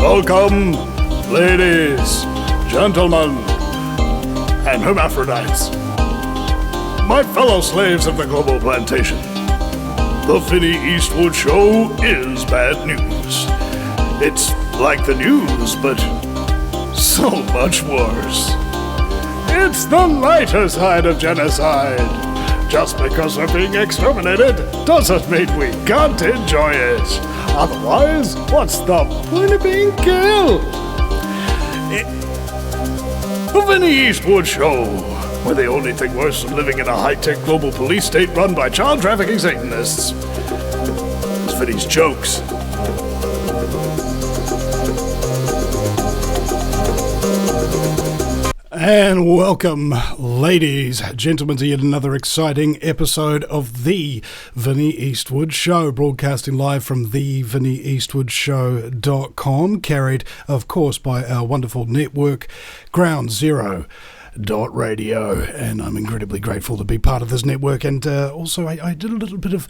Welcome, ladies, gentlemen, and hermaphrodites, my fellow slaves of the global plantation. The Vinny Eastwood Show is bad news. It's like the news, but so much worse. It's the lighter side of genocide. Just because we're being exterminated doesn't mean we can't enjoy it. Otherwise, what's the point of being killed? The Vinny Eastwood Show, where the only thing worse than living in a high-tech global police state run by child trafficking Satanists is Vinny's jokes. And welcome, ladies, gentlemen, to yet another exciting episode of The Vinny Eastwood Show, broadcasting live from thevinnyeastwoodshow.com, carried, of course, by our wonderful network, Ground Zero Radio, and I'm incredibly grateful to be part of this network. And also, I did a little bit of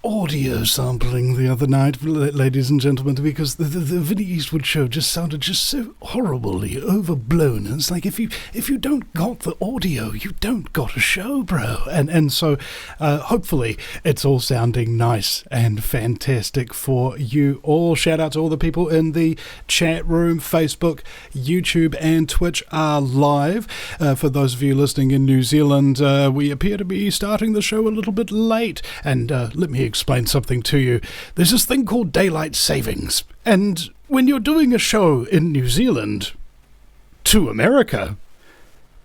audio sampling the other night, ladies and gentlemen, because the Vinny Eastwood Show just sounded just so horribly overblown. It's like if you don't got the audio, you don't got a show, bro. And so hopefully it's all sounding nice and fantastic for you all. Shout out to all the people in the chat room. Facebook, YouTube, and Twitch are live. For those of you listening in New Zealand, we appear to be starting the show a little bit late, and let me explain something to you. There's this thing called daylight savings, and when you're doing a show in New Zealand to America,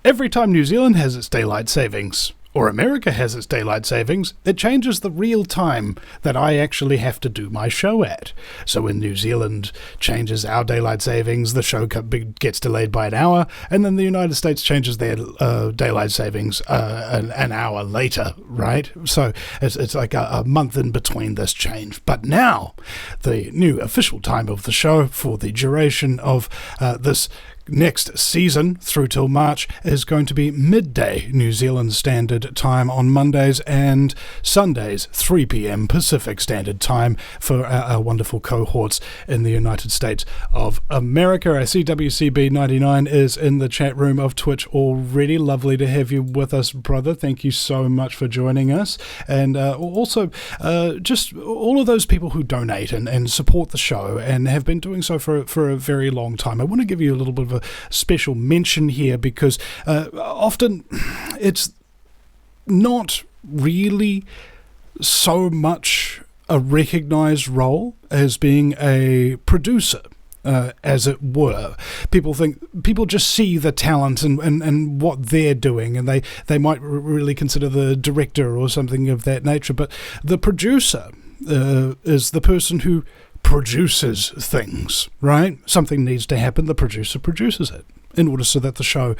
every time New Zealand has its daylight savings, or America has its daylight savings, it changes the real time that I actually have to do my show at. So when New Zealand changes our daylight savings, the show gets delayed by an hour, and then the United States changes their daylight savings an hour later, right? So it's like a month in between this change. But now, the new official time of the show for the duration of this next season through till March is going to be midday New Zealand Standard Time on Mondays and Sundays, 3 p.m. Pacific Standard Time for our wonderful cohorts in the United States of America. I see WCB99 is in the chat room of Twitch already. Lovely to have you with us, brother. Thank you so much for joining us. And also, just all of those people who donate and support the show and have been doing so for a very long time. I want to give you a little bit of a special mention here because often it's not really so much a recognized role as being a producer, as it were. People just see the talent and what they're doing, and they might really consider the director or something of that nature, but the producer is the person who produces things, right? Something needs to happen, the producer produces it in order so that the show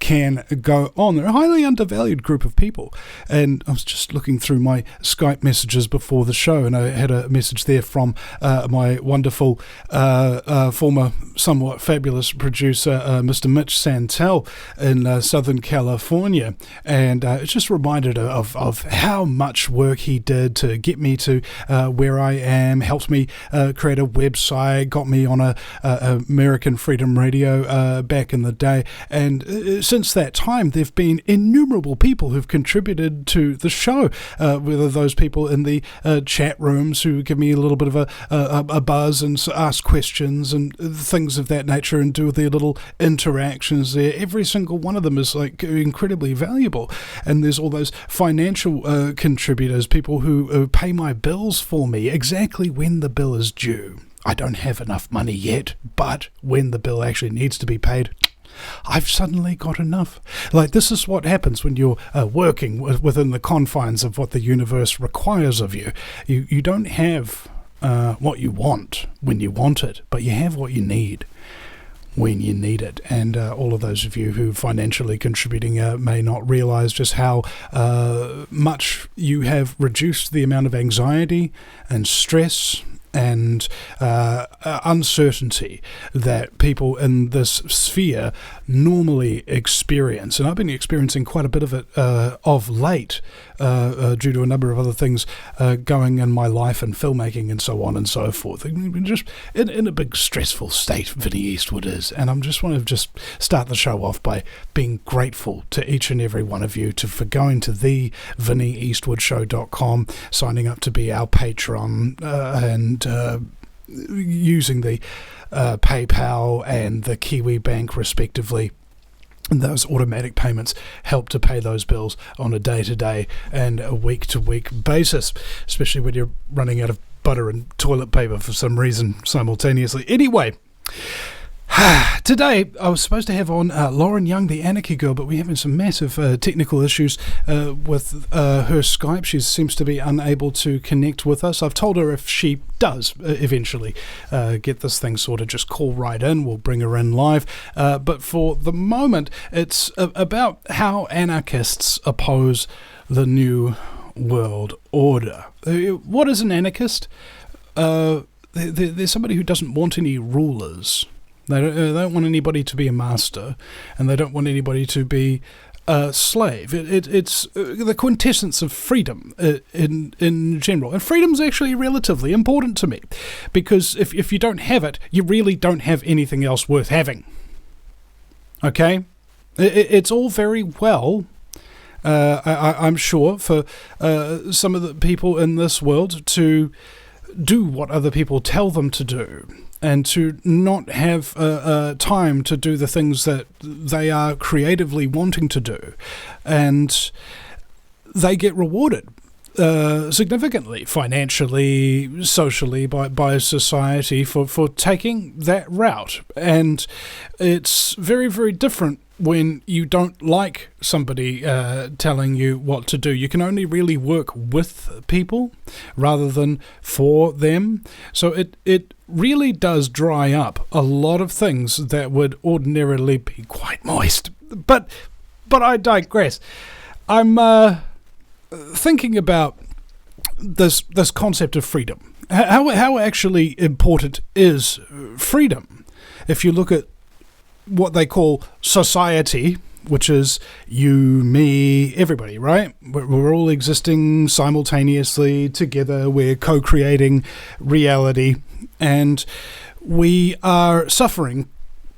can go on. They're a highly undervalued group of people, and I was just looking through my Skype messages before the show, and I had a message there from my wonderful former somewhat fabulous producer, Mr. Mitch Santel in Southern California, and it just reminded of how much work he did to get me to where I am, helped me create a website, got me on a American Freedom Radio back in the day, and since that time there've been innumerable people who've contributed to the show, whether those people in the chat rooms who give me a little bit of a buzz and ask questions and things of that nature and do their little interactions there. Every single one of them is like incredibly valuable. And there's all those financial contributors, people who pay my bills for me exactly when the bill is due. I don't have enough money yet, but when the bill actually needs to be paid, I've suddenly got enough. Like, this is what happens when you're working within the confines of what the universe requires of you. You don't have what you want when you want it, but you have what you need when you need it. And all of those of you who financially contributing may not realize just how much you have reduced the amount of anxiety and stress and uncertainty that people in this sphere normally experience. And I've been experiencing quite a bit of it of late due to a number of other things going in my life and filmmaking and so on and so forth. Just in a big stressful state, Vinny Eastwood is. And I just want to just start the show off by being grateful to each and every one of you for going to the VinnyEastwoodShow.com, signing up to be our patron, and using the PayPal and the KIWIBANK respectively. And those automatic payments help to pay those bills on a day-to-day and a week-to-week basis, especially when you're running out of butter and toilet paper for some reason simultaneously. Anyway, today I was supposed to have on Lauren Young, the Anarchy Girl, but we're having some massive technical issues with her Skype. She seems to be unable to connect with us. I've told her if she does eventually get this thing sorted, just call right in. We'll bring her in live. But for the moment, it's about how anarchists oppose the New World Order. What is an anarchist? They're somebody who doesn't want any rulers. They don't want anybody to be a master, and they don't want anybody to be a slave. It's the quintessence of freedom in general. And freedom's actually relatively important to me, because if you don't have it, you really don't have anything else worth having. Okay? It's all very well, I'm sure, for some of the people in this world to do what other people tell them to do, and to not have time to do the things that they are creatively wanting to do. And they get rewarded significantly, financially, socially, by society for taking that route. And it's very, very different when you don't like somebody telling you what to do. You can only really work with people rather than for them. So it really does dry up a lot of things that would ordinarily be quite moist. But I digress. I'm thinking about this concept of freedom. How actually important is freedom? If you look at what they call society, which is you, me, everybody, right? We're all existing simultaneously together. We're co-creating reality, and we are suffering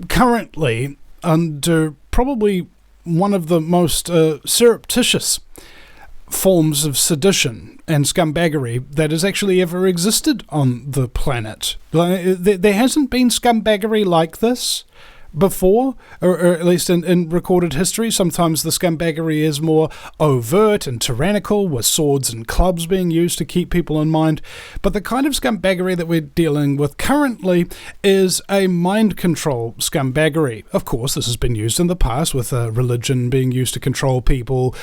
currently under probably one of the most surreptitious forms of sedition and scumbaggery that has actually ever existed on the planet. There hasn't been scumbaggery like this before, or at least in recorded history. Sometimes the scumbaggery is more overt and tyrannical, with swords and clubs being used to keep people in mind. But the kind of scumbaggery that we're dealing with currently is a mind control scumbaggery. Of course, this has been used in the past, with religion being used to control people,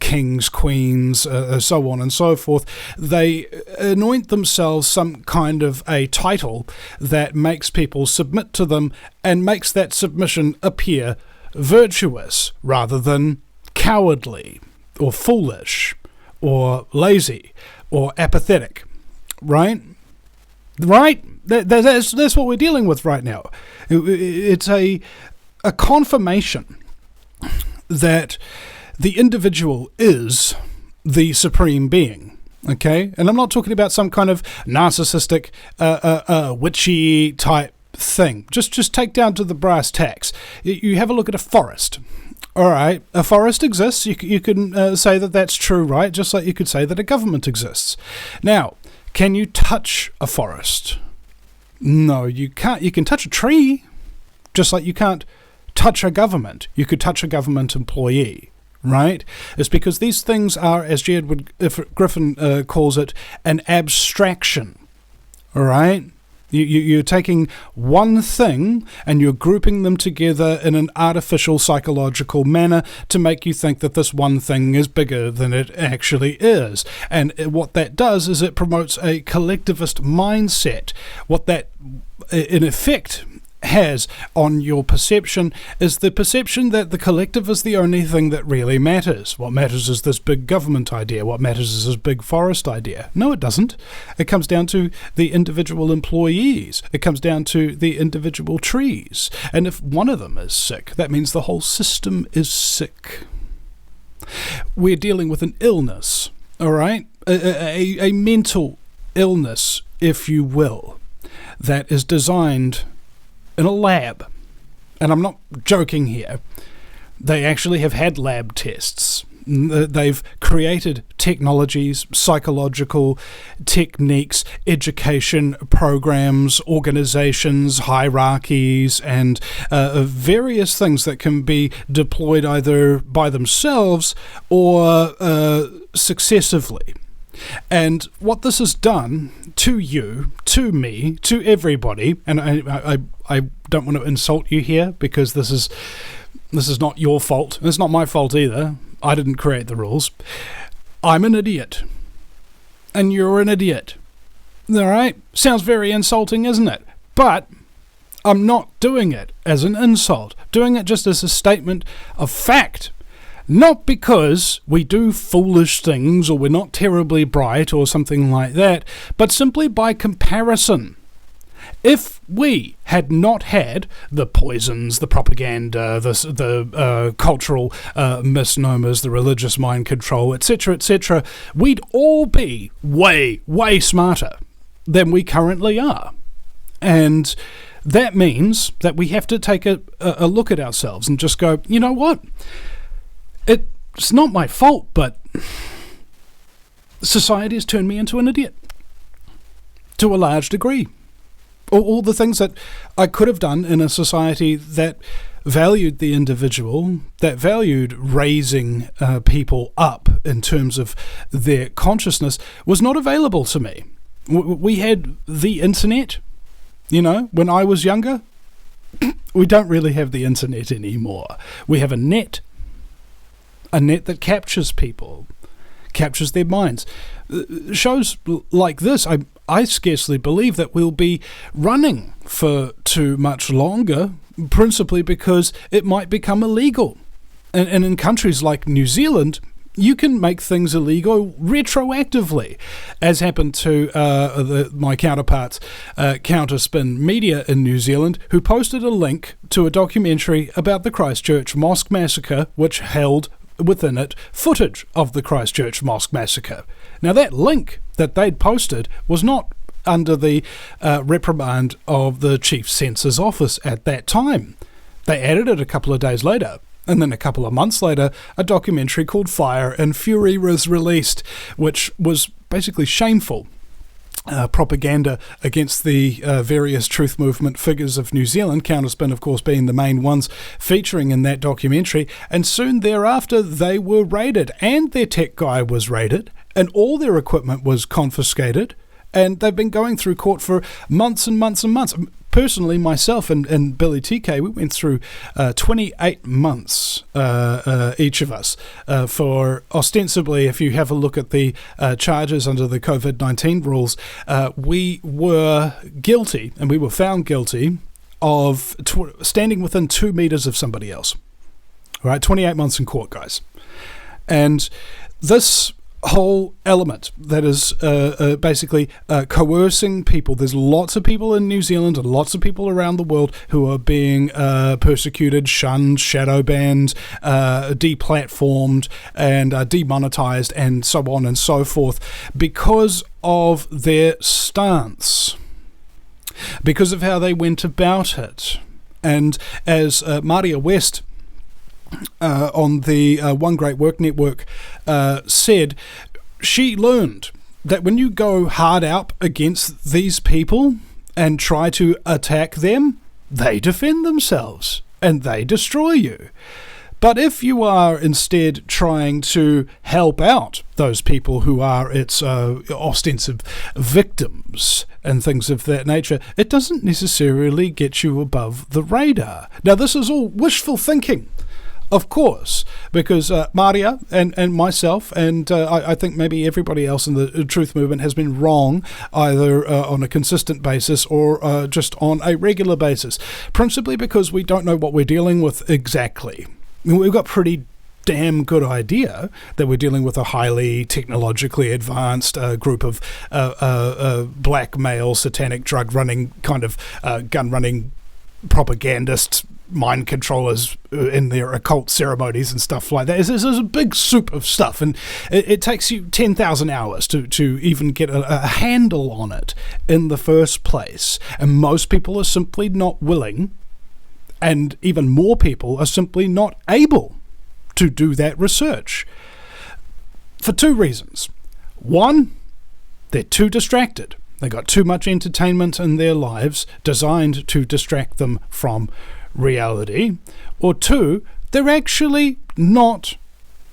kings, queens, so on and so forth. They anoint themselves some kind of a title that makes people submit to them and makes that submission appear virtuous rather than cowardly or foolish or lazy or apathetic, right? Right? That's what we're dealing with right now. It's a confirmation that the individual is the supreme being. Okay? And I'm not talking about some kind of narcissistic, witchy type thing. Just take down to the brass tacks. You have a look at a forest. All right, a forest exists. You can say that that's true, right? Just like you could say that a government exists. Now, can you touch a forest? No, you can't. You can touch a tree, just like you can't touch a government. You could touch a government employee, right? It's because these things are, as J. Edward Griffin calls it, an abstraction. All right? You're taking one thing and you're grouping them together in an artificial psychological manner to make you think that this one thing is bigger than it actually is. And what that does is it promotes a collectivist mindset. What that, in effect, has on your perception is the perception that the collective is the only thing that really matters. What matters is this big government idea. What matters is this big forest idea. No, it doesn't. It comes down to the individual employees. It comes down to the individual trees. And if one of them is sick, that means the whole system is sick. We're dealing with an illness, all right? A mental illness, if you will, that is designed in a lab. And I'm not joking here. They actually have had lab tests. They've created technologies, psychological techniques, education programs, organizations, hierarchies, and various things that can be deployed either by themselves or successively. And what this has done to you, to me, to everybody, and I don't want to insult you here because this is not your fault. It's not my fault either. I didn't create the rules. I'm an idiot. And you're an idiot. All right? Sounds very insulting, isn't it? But I'm not doing it as an insult. Doing it just as a statement of fact. Not because we do foolish things or we're not terribly bright or something like that, but simply by comparison. If we had not had the poisons, the propaganda, the cultural misnomers, the religious mind control, etc., we'd all be way, way smarter than we currently are. And that means that we have to take a look at ourselves and just go, you know what? It's not my fault, but society has turned me into an idiot to a large degree. All the things that I could have done in a society that valued the individual, that valued raising people up in terms of their consciousness, was not available to me. We had the internet, when I was younger. We don't really have the internet anymore. We have a net that captures people, captures their minds. Shows like this, I scarcely believe that we'll be running for too much longer, principally because it might become illegal. And in countries like New Zealand, you can make things illegal retroactively, as happened to my counterparts, Counterspin Media in New Zealand, who posted a link to a documentary about the Christchurch Mosque Massacre, which held within it footage of the Christchurch Mosque Massacre. Now, that link that they'd posted was not under the reprimand of the Chief Censor's Office at that time. They added it a couple of days later. And then a couple of months later, a documentary called Fire and Fury was released, which was basically shameful propaganda against the various truth movement figures of New Zealand, Counterspin, of course, being the main ones featuring in that documentary. And soon thereafter, they were raided, and their tech guy was raided, and all their equipment was confiscated, and they've been going through court for months and months and months. Personally, myself and Billy TK, we went through 28 months, each of us, for ostensibly, if you have a look at the charges under the COVID-19 rules, we were guilty, and we were found guilty of standing within 2 meters of somebody else. All right, 28 months in court, guys. And this whole element that is basically coercing people. There's lots of people in New Zealand and lots of people around the world who are being persecuted, shunned, shadow banned, deplatformed, and demonetized, and so on and so forth, because of their stance, because of how they went about it. And as Maria West on the One Great Work Network said, she learned that when you go hard out against these people and try to attack them, they defend themselves and they destroy you. But if you are instead trying to help out those people who are its ostensive victims and things of that nature, it doesn't necessarily get you above the radar. Now, this is all wishful thinking, of course, because Maria and myself, and I think maybe everybody else in the truth movement has been wrong, either on a consistent basis or just on a regular basis, principally because we don't know what we're dealing with exactly. We've got pretty damn good idea that we're dealing with a highly technologically advanced group of black male satanic drug running kind of gun running propagandists mind controllers in their occult ceremonies and stuff like that. It's a big soup of stuff, and it takes you 10,000 hours to even get a handle on it in the first place. And most people are simply not willing, and even more people are simply not able to do that research. For two reasons. One, they're too distracted. They got too much entertainment in their lives designed to distract them from reality. Or two, they're actually not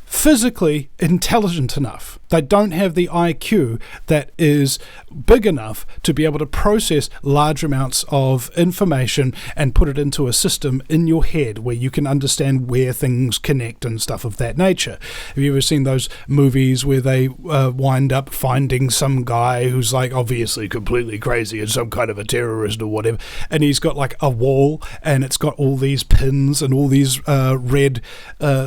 physically intelligent enough. They don't have the IQ that is big enough to be able to process large amounts of information and put it into a system in your head where you can understand where things connect and stuff of that nature. Have you ever seen those movies where they wind up finding some guy who's like obviously completely crazy and some kind of a terrorist or whatever, and he's got like a wall and it's got all these pins and all these red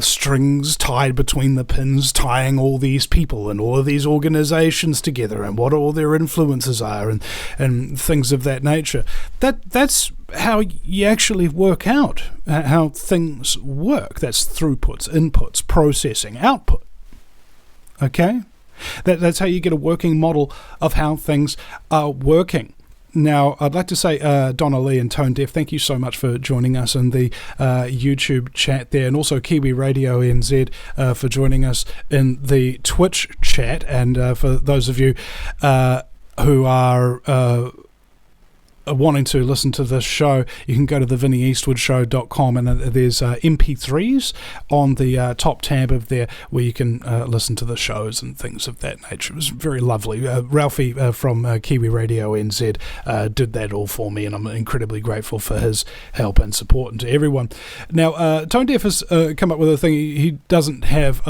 strings tied between the pins, tying all these people and all of these organizations together and what all their influences are and things of that nature. That's how you actually work out how things work. That's throughputs, inputs, processing, output. Okay? That's how you get a working model of how things are working. Now, I'd like to say, Donna Lee and Tone Deaf, thank you so much for joining us in the YouTube chat there, and also Kiwi Radio NZ for joining us in the Twitch chat. And for those of you who are wanting to listen to this show, you can go to the VinnyEastwoodShow.com, and there's MP3s on the top tab of there where you can listen to the shows and things of that nature. It was very lovely. Ralphie from Kiwi Radio NZ did that all for me, and I'm incredibly grateful for his help and support, and to everyone. Now, Tone Deaf has come up with a thing. He doesn't have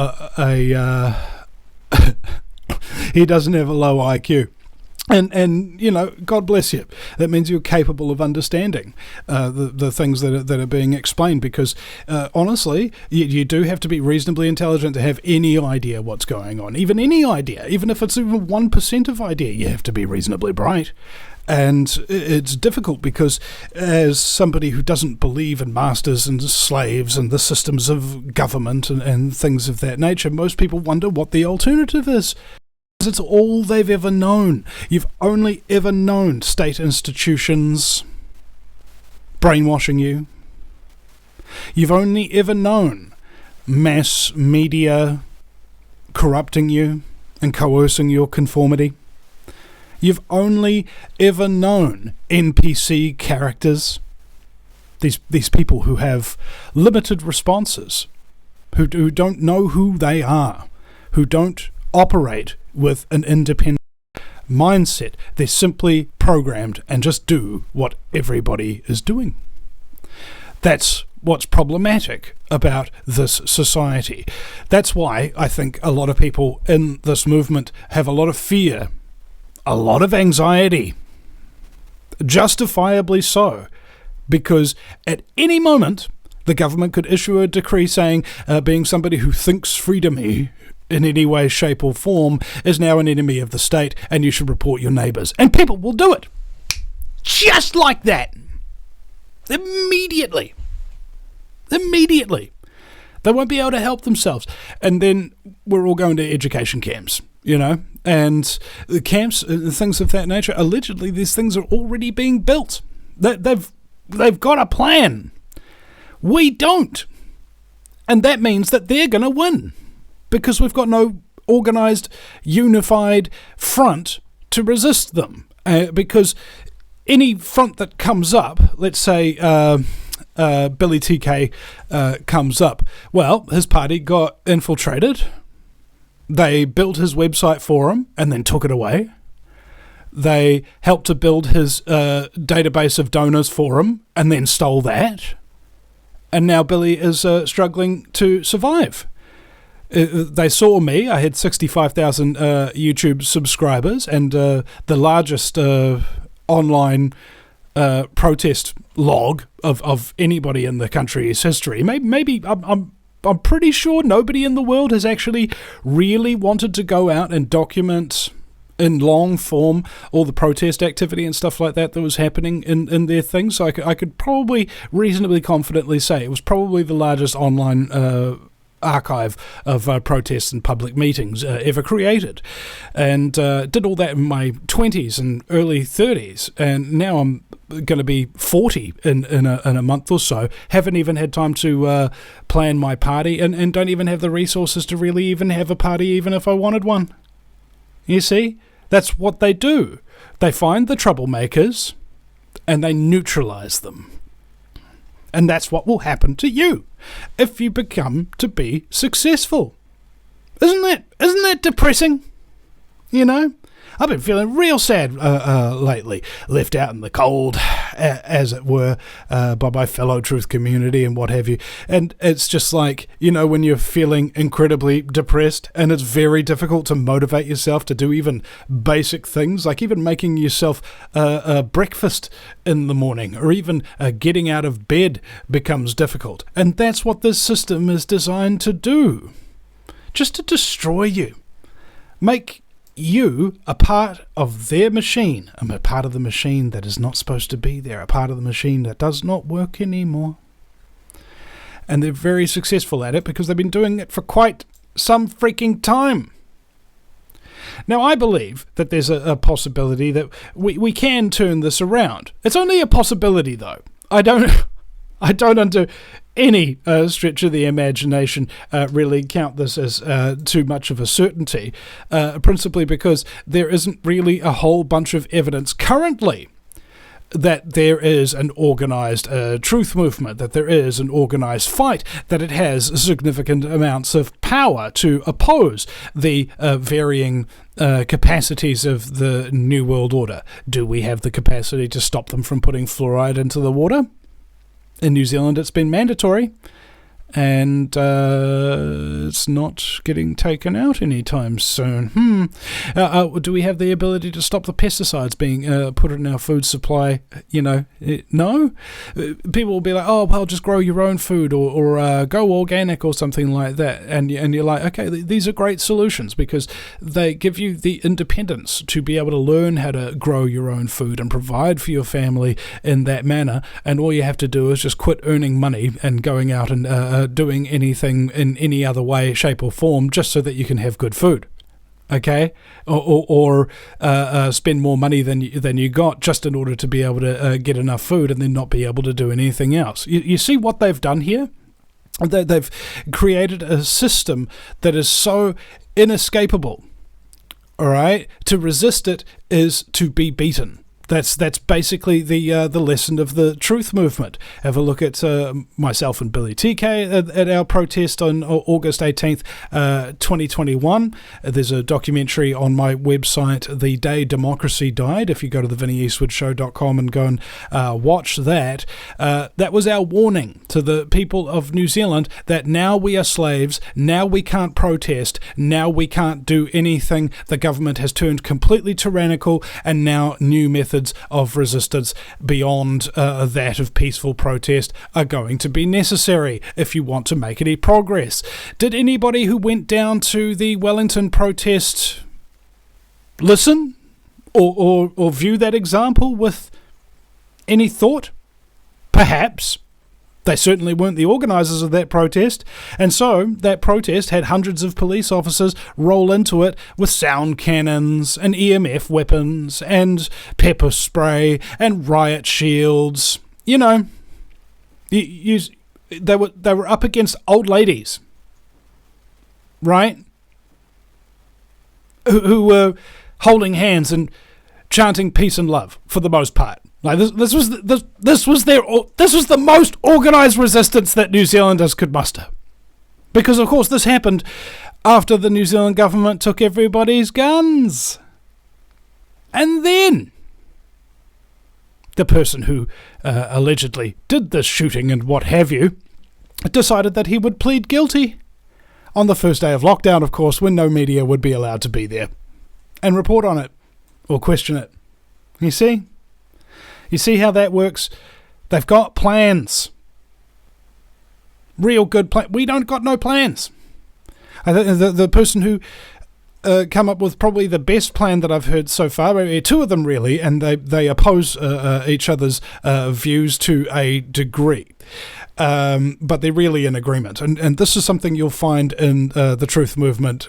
he doesn't have a low IQ. And you know, God bless you. That means you're capable of understanding the things that are being explained, because honestly, you do have to be reasonably intelligent to have any idea what's going on. Even any idea, even if it's even 1% of idea, you have to be reasonably bright. And it's difficult because as somebody who doesn't believe in masters and slaves and the systems of government and things of that nature, most people wonder what the alternative is. It's all they've ever known. You've only ever known state institutions brainwashing you. You've only ever known mass media corrupting you and coercing your conformity. You've only ever known NPC characters, these people who have limited responses, who don't know who they are, who don't operate with an independent mindset. They're simply programmed and just do what everybody is doing. That's what's problematic about this society. That's why I think a lot of people in this movement have a lot of fear, a lot of anxiety, justifiably so, because at any moment the government could issue a decree saying being somebody who thinks freedom in any way, shape or form is now an enemy of the state, and you should report your neighbours. And people will do it. Just like that. Immediately. They won't be able to help themselves. And then we're all going to education camps, you know, and the camps, things of that nature. Allegedly, these things are already being built. They've got a plan. We don't. And that means that they're going to win, because we've got no organised, unified front to resist them. Because any front that comes up, let's say Billy TK comes up, well, his party got infiltrated. They built his website for him and then took it away. They helped to build his database of donors for him and then stole that. And now Billy is struggling to survive. They saw me. I had 65,000 YouTube subscribers, and the largest online protest log of anybody in the country's history. Maybe I'm pretty sure nobody in the world has actually really wanted to go out and document in long form, all the protest activity and stuff like that was happening in their thing. So I could probably reasonably confidently say it was probably the largest online archive of protests and public meetings ever created, and did all that in my 20s and early 30s, and now I'm going to be 40 in a month or so. Haven't even had time to plan my party, and don't even have the resources to really even have a party, even if I wanted one. You see, that's what they do. They find the troublemakers and they neutralize them. And that's what will happen to you if you become to be successful. Isn't that depressing? You know, I've been feeling real sad lately, left out in the cold, as it were, by my fellow truth community and what have you. And it's just like, you know, when you're feeling incredibly depressed and it's very difficult to motivate yourself to do even basic things, like even making yourself a breakfast in the morning, or even getting out of bed becomes difficult. And that's what this system is designed to do. Just to destroy you. Make you a part of their machine. I'm a part of the machine that is not supposed to be there, a part of the machine that does not work anymore. And they're very successful at it because they've been doing it for quite some freaking time. Now, I believe that there's a possibility that we can turn this around. It's only a possibility, though. I don't under any stretch of the imagination really count this as too much of a certainty, principally because there isn't really a whole bunch of evidence currently that there is an organised truth movement, that there is an organised fight, that it has significant amounts of power to oppose the varying capacities of the New World Order. Do we have the capacity to stop them from putting fluoride into the water? In New Zealand, it's been mandatory, and it's not getting taken out anytime soon. Do we have the ability to stop the pesticides being put in our food supply? You know, no. People will be like, oh, well, just grow your own food, or go organic or something like that. And you're like, okay, these are great solutions because they give you the independence to be able to learn how to grow your own food and provide for your family in that manner. And all you have to do is just quit earning money and going out and doing anything in any other way, shape or form just so that you can have good food, okay? Or spend more money than you got just in order to be able to get enough food and then not be able to do anything else. You see what they've done here? They've created a system that is so inescapable, all right? To resist it is to be beaten. That's basically the lesson of the truth movement. Have a look at myself and Billy TK at our protest on August 18th, 2021. There's a documentary on my website, The Day Democracy Died. If you go to the VinnyEastwoodShow.com and go and watch that, that was our warning to the people of New Zealand that now we are slaves, now we can't protest, now we can't do anything. The government has turned completely tyrannical, and now new methods of resistance beyond that of peaceful protest are going to be necessary if you want to make any progress. Did anybody who went down to the Wellington protest listen or view that example with any thought? Perhaps. They certainly weren't the organisers of that protest, and so that protest had hundreds of police officers roll into it with sound cannons and EMF weapons and pepper spray and riot shields. You know, they were up against old ladies, right? Who were holding hands and chanting peace and love for the most part. Like this was the most organised resistance that New Zealanders could muster, because of course this happened after the New Zealand government took everybody's guns, and then the person who allegedly did this shooting and what have you decided that he would plead guilty on the first day of lockdown, of course, when no media would be allowed to be there and report on it or question it. You see? You see how that works? They've got plans. Real good plans. We don't got no plans. The person who come up with probably the best plan that I've heard so far. Two of them really, and they oppose each other's views to a degree. But they're really in agreement. And this is something you'll find in the truth movement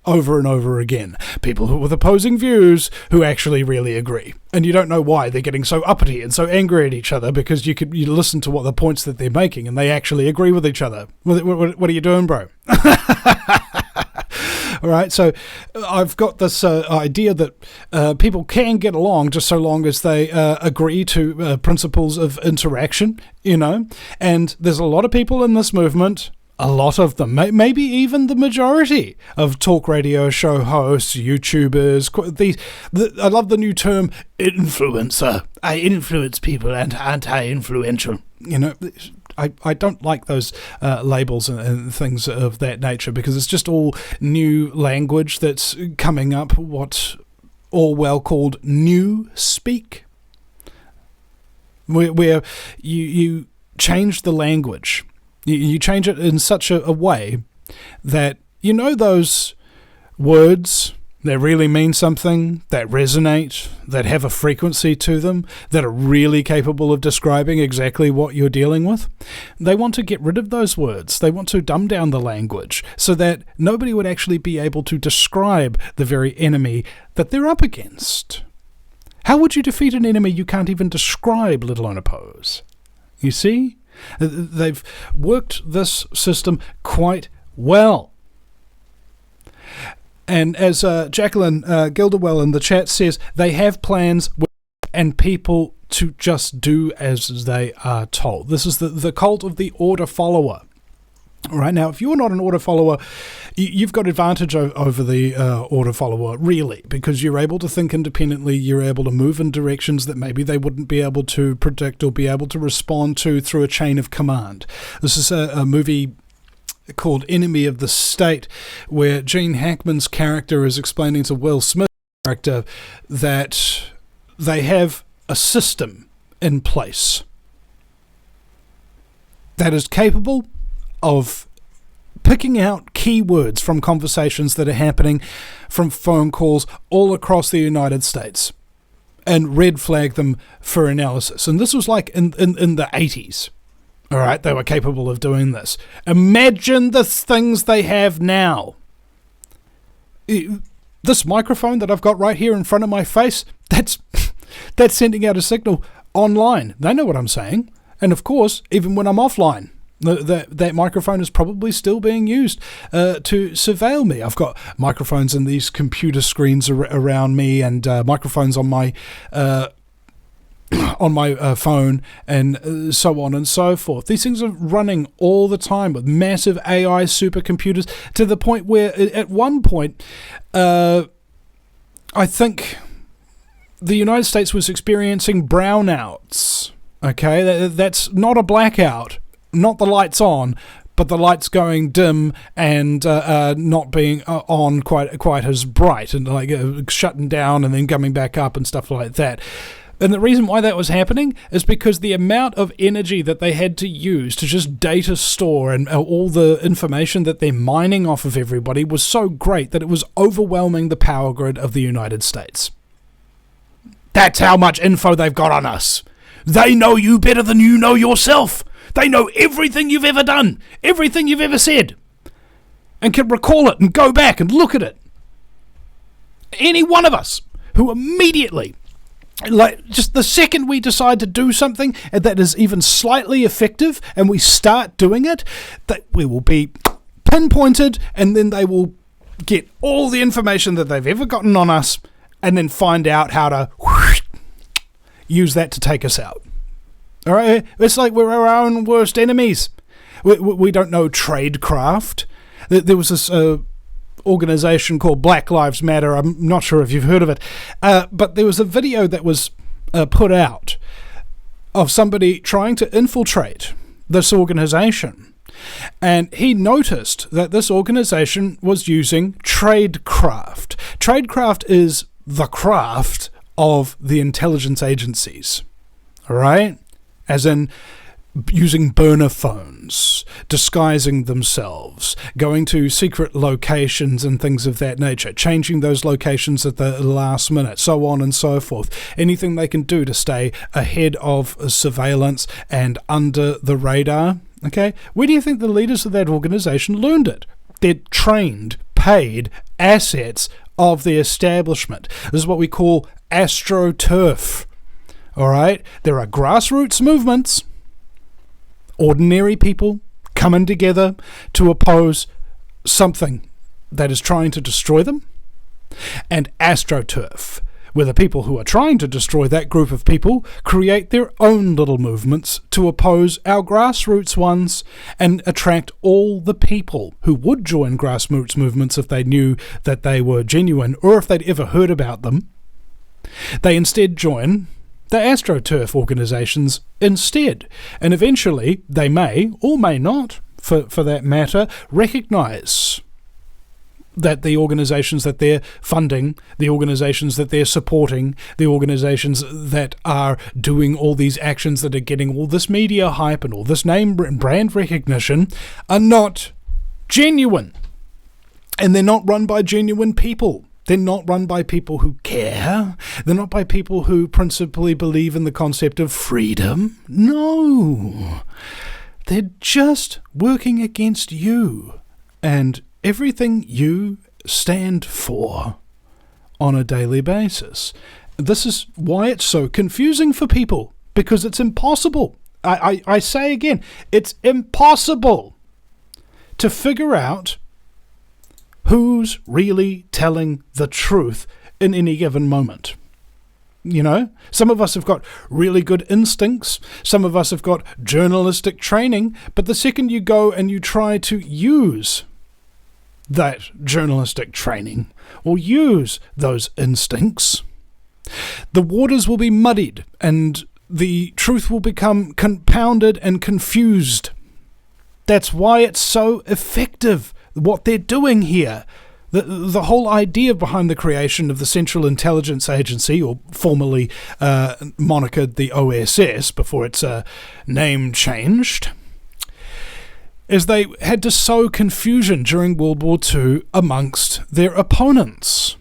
over and over again. People with opposing views who actually really agree. And you don't know why they're getting so uppity and so angry at each other, because you listen to what the points that they're making and they actually agree with each other. What are you doing, bro? All right, so I've got this idea that people can get along just so long as they agree to principles of interaction, and there's a lot of people in this movement, a lot of them, maybe even the majority of talk radio show hosts, YouTubers, I love the new term, influencer. I influence people and anti-influential, I don't like those labels and things of that nature, because it's just all new language that's coming up, what Orwell called new speak, where you change the language. You change it in such a way that those words that really mean something, that resonate, that have a frequency to them, that are really capable of describing exactly what you're dealing with. They want to get rid of those words. They want to dumb down the language so that nobody would actually be able to describe the very enemy that they're up against. How would you defeat an enemy you can't even describe, let alone oppose? You see? They've worked this system quite well. And as Jacqueline Gilderwell in the chat says, they have plans and people to just do as they are told. This is the cult of the order follower. All right, now, if you're not an order follower, you've got advantage over the order follower, really, because you're able to think independently, you're able to move in directions that maybe they wouldn't be able to predict or be able to respond to through a chain of command. This is a movie called Enemy of the State, where Gene Hackman's character is explaining to Will Smith's character that they have a system in place that is capable of picking out keywords from conversations that are happening from phone calls all across the United States and red flag them for analysis. And this was like in the 80s. All right, they were capable of doing this. Imagine the things they have now. This microphone that I've got right here in front of my face, that's sending out a signal online. They know what I'm saying. And of course, even when I'm offline, that microphone is probably still being used to surveil me. I've got microphones in these computer screens around me, and microphones on my phone, and so on and so forth. These things are running all the time with massive AI supercomputers, to the point where at one point I think the United States was experiencing brownouts. Okay, that's not a blackout, not the lights on, but the lights going dim and not being on quite as bright, and like shutting down and then coming back up and stuff like that. And the reason why that was happening is because the amount of energy that they had to use to just data store and all the information that they're mining off of everybody was so great that it was overwhelming the power grid of the United States. That's how much info they've got on us. They know you better than you know yourself. They know everything you've ever done, everything you've ever said, and can recall it and go back and look at it. Any one of us who immediately, like just the second we decide to do something that is even slightly effective and we start doing it, that we will be pinpointed, and then they will get all the information that they've ever gotten on us and then find out how to use that to take us out. All right, it's like we're our own worst enemies. We don't know tradecraft. There was this organization called Black Lives Matter. I'm not sure if you've heard of it, but there was a video that was put out of somebody trying to infiltrate this organization, and he noticed that this organization was using tradecraft. Tradecraft is the craft of the intelligence agencies, all right? As in, using burner phones, disguising themselves, going to secret locations and things of that nature, changing those locations at the last minute, so on and so forth. Anything they can do to stay ahead of surveillance and under the radar. Okay, where do you think the leaders of that organization learned it? They're trained, paid assets of the establishment. This is what we call astroturf. All right, there are grassroots movements, ordinary people coming together to oppose something that is trying to destroy them, and astroturf, where the people who are trying to destroy that group of people create their own little movements to oppose our grassroots ones and attract all the people who would join grassroots movements if they knew that they were genuine or if they'd ever heard about them. They instead join the astroturf organizations instead, and eventually they may, or may not, for that matter, recognize that the organizations that they're funding, the organizations that they're supporting, the organizations that are doing all these actions that are getting all this media hype and all this name and brand recognition are not genuine. And they're not run by genuine people. They're not run by people who care. They're not by people who principally believe in the concept of freedom. No. They're just working against you and everything you stand for on a daily basis. This is why it's so confusing for people, because it's impossible. I say again, it's impossible to figure out who's really telling the truth in any given moment. You know, some of us have got really good instincts, some of us have got journalistic training, but the second you go and you try to use that journalistic training or use those instincts, the waters will be muddied and the truth will become compounded and confused. That's why it's so effective, what they're doing here. The whole idea behind the creation of the Central Intelligence Agency, or formerly monikered the OSS before its name changed, is they had to sow confusion during World War II amongst their opponents.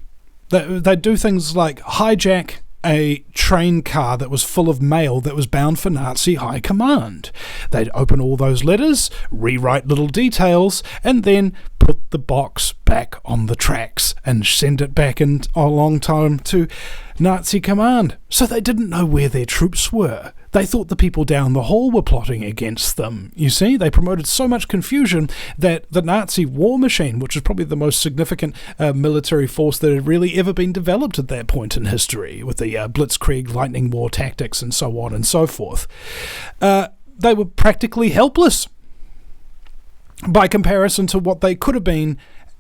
They'd do things like hijack a train car that was full of mail that was bound for Nazi high command. They'd open all those letters, rewrite little details, and then put the box back on the tracks and send it back in a long time to Nazi command. So they didn't know where their troops were. They thought the people down the hall were plotting against them. You see, they promoted so much confusion that the Nazi war machine, which was probably the most significant military force that had really ever been developed at that point in history, with the Blitzkrieg lightning war tactics and so on and so forth, they were practically helpless by comparison to what they could have been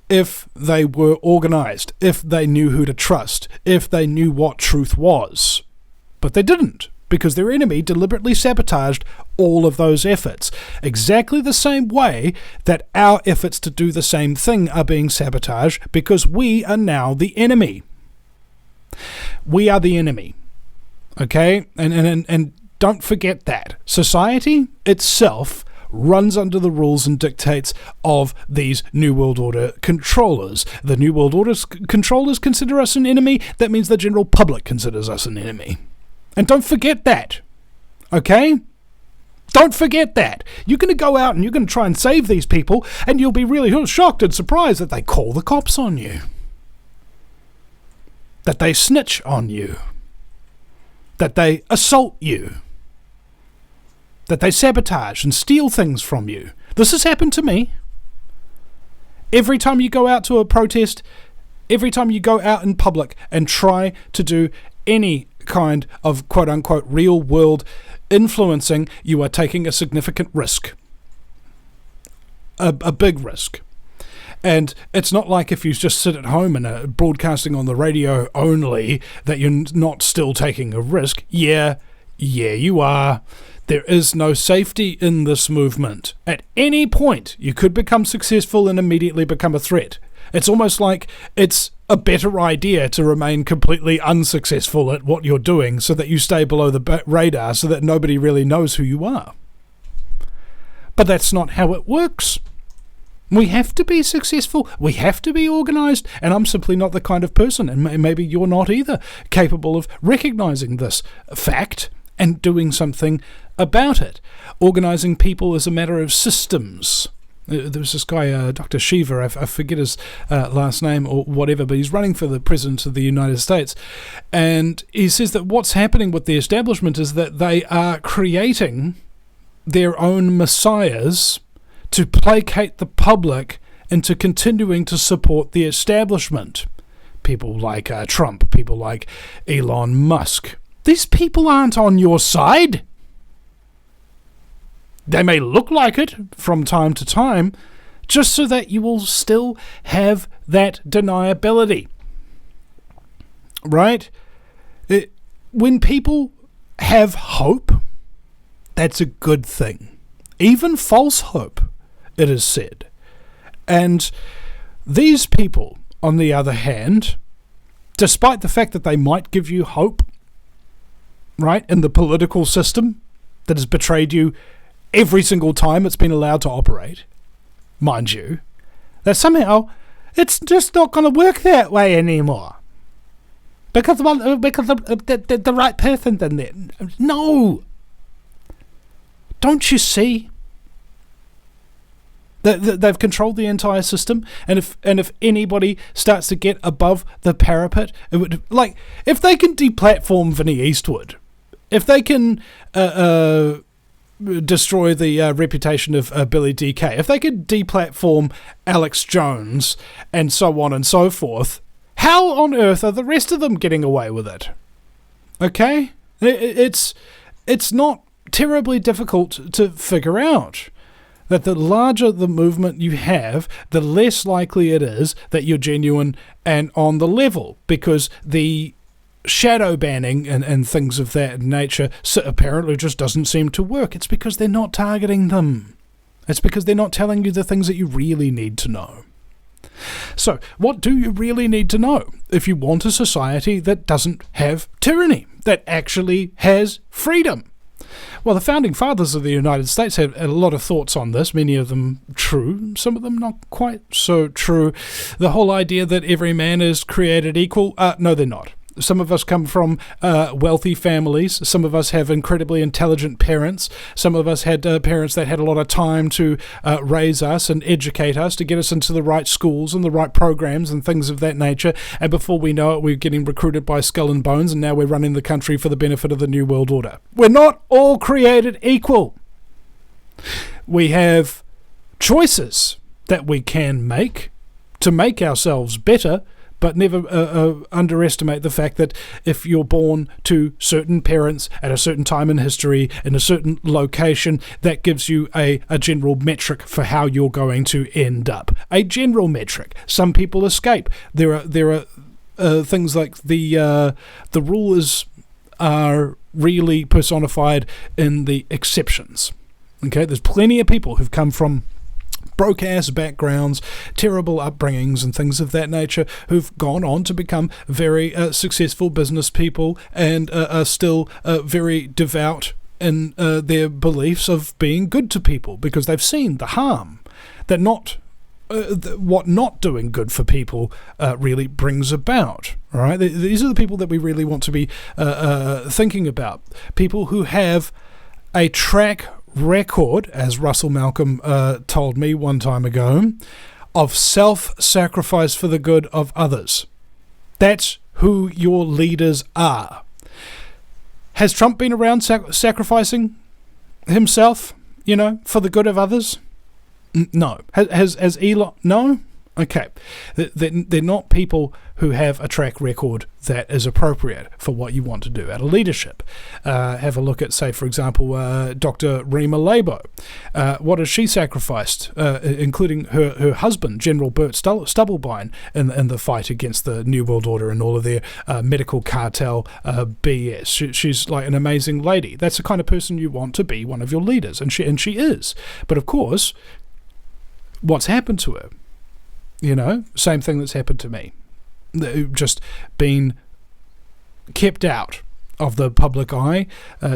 if they were organized, if they knew who to trust, if they knew what truth was. But they didn't, because their enemy deliberately sabotaged all of those efforts. Exactly the same way that our efforts to do the same thing are being sabotaged, because we are now the enemy. We are the enemy. Okay? And don't forget that. Society itself runs under the rules and dictates of these New World Order controllers. The New World Order controllers consider us an enemy. That means the general public considers us an enemy. And don't forget that, okay? Don't forget that. You're going to go out and you're going to try and save these people, and you'll be really shocked and surprised that they call the cops on you, that they snitch on you, that they assault you, that they sabotage and steal things from you. This has happened to me. Every time you go out to a protest, every time you go out in public and try to do any kind of quote-unquote real-world influencing, you are taking a significant risk. A big risk. And it's not like if you just sit at home and are broadcasting on the radio only that you're not still taking a risk. Yeah, you are. There is no safety in this movement. At any point, you could become successful and immediately become a threat. It's almost like it's a better idea to remain completely unsuccessful at what you're doing so that you stay below the radar so that nobody really knows who you are. But that's not how it works. We have to be successful. We have to be organised. And I'm simply not the kind of person, and maybe you're not either, capable of recognising this fact and doing something about it. Organising people is a matter of systems. There was this guy, Dr. Shiva, I forget his last name or whatever, but he's running for the president of the United States. And he says that what's happening with the establishment is that they are creating their own messiahs to placate the public into continuing to support the establishment. People like Trump, people like Elon Musk. These people aren't on your side. They may look like it from time to time, just so that you will still have that deniability. Right? When people have hope, that's a good thing. Even false hope, it is said. And these people, on the other hand, despite the fact that they might give you hope, right, in the political system that has betrayed you every single time it's been allowed to operate, mind you, that somehow it's just not going to work that way anymore. Because the right person did that. No! Don't you see? They've controlled the entire system, and if anybody starts to get above the parapet, it would, like, if they can deplatform Vinny Eastwood, if they can destroy the reputation of Billy DK, if they could deplatform Alex Jones and so on and so forth, how on earth are the rest of them getting away with it? Okay? It's not terribly difficult to figure out that the larger the movement you have, the less likely it is that you're genuine and on the level, because the shadow banning and things of that nature apparently just doesn't seem to work. It's because they're not targeting them. It's because they're not telling you the things that you really need to know. So, what do you really need to know if you want a society that doesn't have tyranny, that actually has freedom? Well, the founding fathers of the United States had a lot of thoughts on this, many of them true, some of them not quite so true. The whole idea that every man is created equal, no, they're not. Some of us come from wealthy families. Some of us have incredibly intelligent parents. Some of us had parents that had a lot of time to raise us and educate us, to get us into the right schools and the right programs and things of that nature. And before we know it, we're getting recruited by Skull and Bones, and now we're running the country for the benefit of the New World Order. We're not all created equal. We have choices that we can make to make ourselves better, but never underestimate the fact that if you're born to certain parents at a certain time in history, in a certain location, that gives you a general metric for how you're going to end up. A general metric. Some people escape. There are things like the rulers are really personified in the exceptions. Okay, there's plenty of people who've come from broke-ass backgrounds, terrible upbringings and things of that nature, who've gone on to become very successful business people and are still very devout in their beliefs of being good to people, because they've seen the harm that what not doing good for people really brings about. All right, these are the people that we really want to be thinking about. People who have a track record, as Russell Malcolm told me one time ago, of self-sacrifice for the good of others. That's who your leaders are. Has Trump been around sacrificing himself, for the good of others? No. Has Elon? No? Okay. They're not people who have a track record that is appropriate for what you want to do out of leadership. Have a look at, say, for example, Dr. Rima Labo. What has she sacrificed, including her husband, General Bert Stubblebine, in the fight against the New World Order and all of their medical cartel BS. She's like an amazing lady. That's the kind of person you want to be one of your leaders, and she is. But of course, what's happened to her? Same thing that's happened to me. Just been kept out of the public eye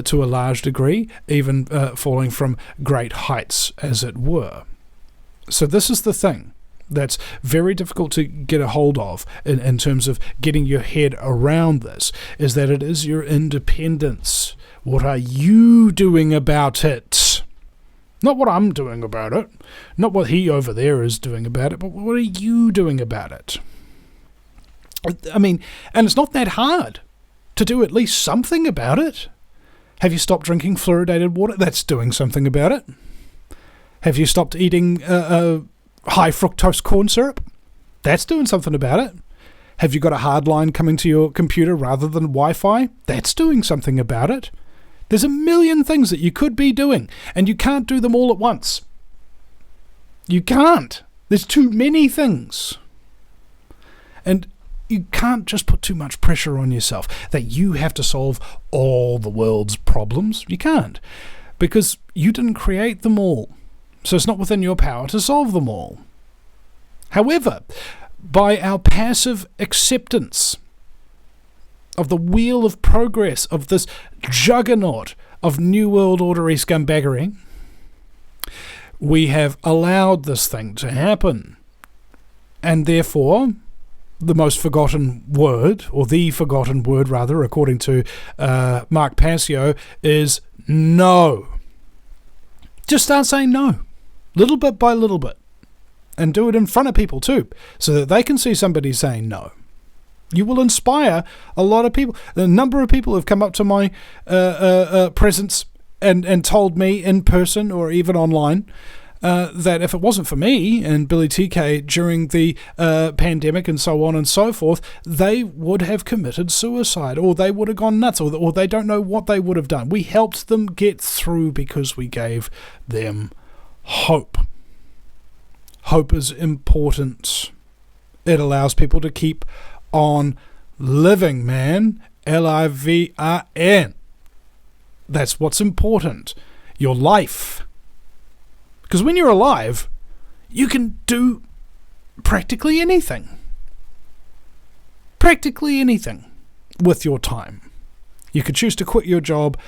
to a large degree, even falling from great heights, as it were. So this is the thing that's very difficult to get a hold of in terms of getting your head around this, is that it is your independence. What are you doing about it? Not what I'm doing about it, not what he over there is doing about it, but what are you doing about it? I mean, and it's not that hard to do at least something about it. Have you stopped drinking fluoridated water? That's doing something about it. Have you stopped eating high fructose corn syrup? That's doing something about it. Have you got a hard line coming to your computer rather than Wi-Fi? That's doing something about it. There's a million things that you could be doing, and you can't do them all at once. You can't. There's too many things. And you can't just put too much pressure on yourself that you have to solve all the world's problems. You can't, because you didn't create them all. So it's not within your power to solve them all. However, by our passive acceptance of the wheel of progress of this juggernaut of New World Order-y scumbaggery, we have allowed this thing to happen. And therefore, the most forgotten word, or the forgotten word rather, according to Mark Passio, is no. Just start saying no, little bit by little bit, and do it in front of people too, so that they can see somebody saying no. You will inspire a lot of people. A number of people have come up to my presence and told me in person or even online that if it wasn't for me and Billy TK during the pandemic and so on and so forth, they would have committed suicide, or they would have gone nuts, or they don't know what they would have done. We helped them get through because we gave them hope. Hope is important. It allows people to keep on living, man. LIVRN. That's what's important. Your life. Because when you're alive, you can do practically anything. Practically anything with your time. You could choose to quit your job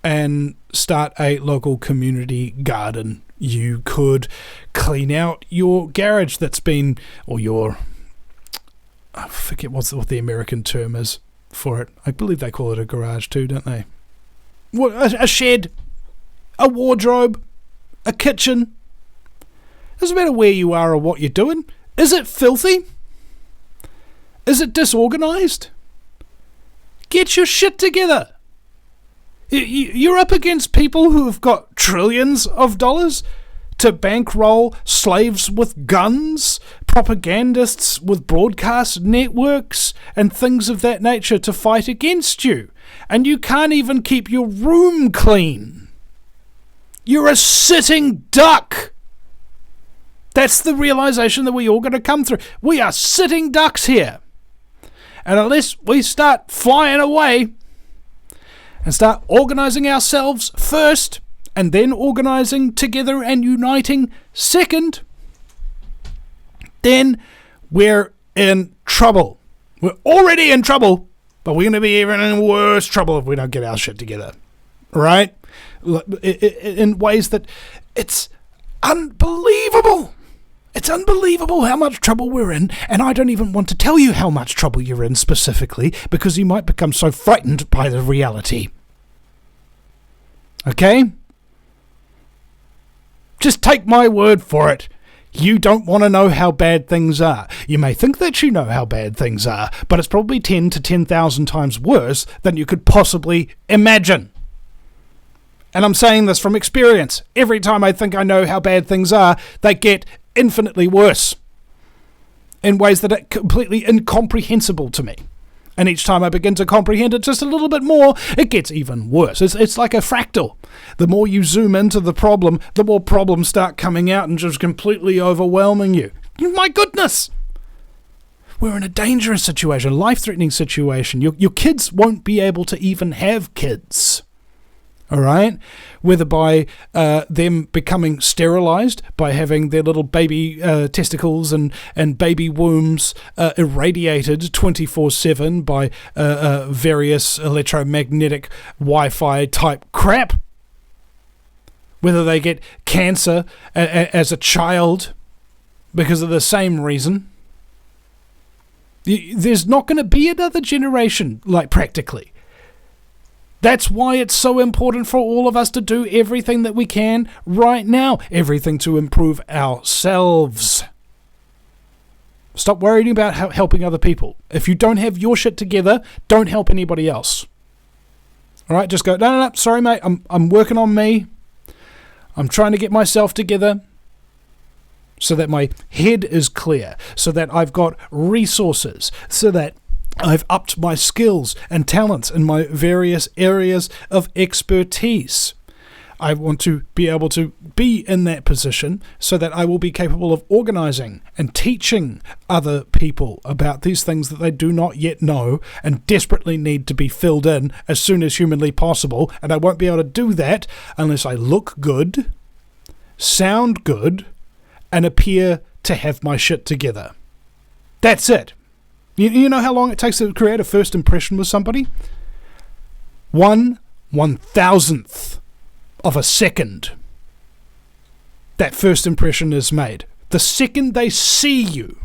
and start a local community garden. You could clean out your garage that's been, or your, I forget what the American term is for it. I believe they call it a garage too, don't they? What, a shed, a wardrobe, a kitchen. Doesn't matter where you are or what you're doing. Is it filthy? Is it disorganized? Get your shit together. You're up against people who have got trillions of dollars to bankroll slaves with guns, propagandists with broadcast networks, and things of that nature to fight against you. And you can't even keep your room clean. You're a sitting duck. That's the realization that we all got to come through. We are sitting ducks here. And unless we start flying away and start organizing ourselves first, and then organizing together and uniting second, then we're in trouble. We're already in trouble, but we're going to be even in worse trouble if we don't get our shit together. Right? In ways that it's unbelievable. It's unbelievable how much trouble we're in, and I don't even want to tell you how much trouble you're in specifically, because you might become so frightened by the reality. Okay? Just take my word for it. You don't want to know how bad things are. You may think that you know how bad things are, but it's probably 10 to 10,000 times worse than you could possibly imagine. And I'm saying this from experience. Every time I think I know how bad things are, they get infinitely worse in ways that are completely incomprehensible to me. And each time I begin to comprehend it just a little bit more, it gets even worse. It's like a fractal. The more you zoom into the problem, the more problems start coming out and just completely overwhelming you. My goodness! We're in a dangerous situation, life-threatening situation. Your kids won't be able to even have kids. all right? Whether by them becoming sterilized, by having their little baby testicles and baby wombs irradiated 24/7 by various electromagnetic Wi-Fi type crap, whether they get cancer as a child because of the same reason. There's not going to be another generation, like, practically. That's why it's so important for all of us to do everything that we can right now. Everything to improve ourselves. Stop worrying about helping other people. If you don't have your shit together, don't help anybody else. All right, just go, no, sorry, mate, I'm working on me. I'm trying to get myself together so that my head is clear, so that I've got resources, so that I've upped my skills and talents in my various areas of expertise. I want to be able to be in that position so that I will be capable of organizing and teaching other people about these things that they do not yet know and desperately need to be filled in as soon as humanly possible. And I won't be able to do that unless I look good, sound good, and appear to have my shit together. That's it. You know how long it takes to create a first impression with somebody? 1/1000th of a second. That first impression is made. The second they see you,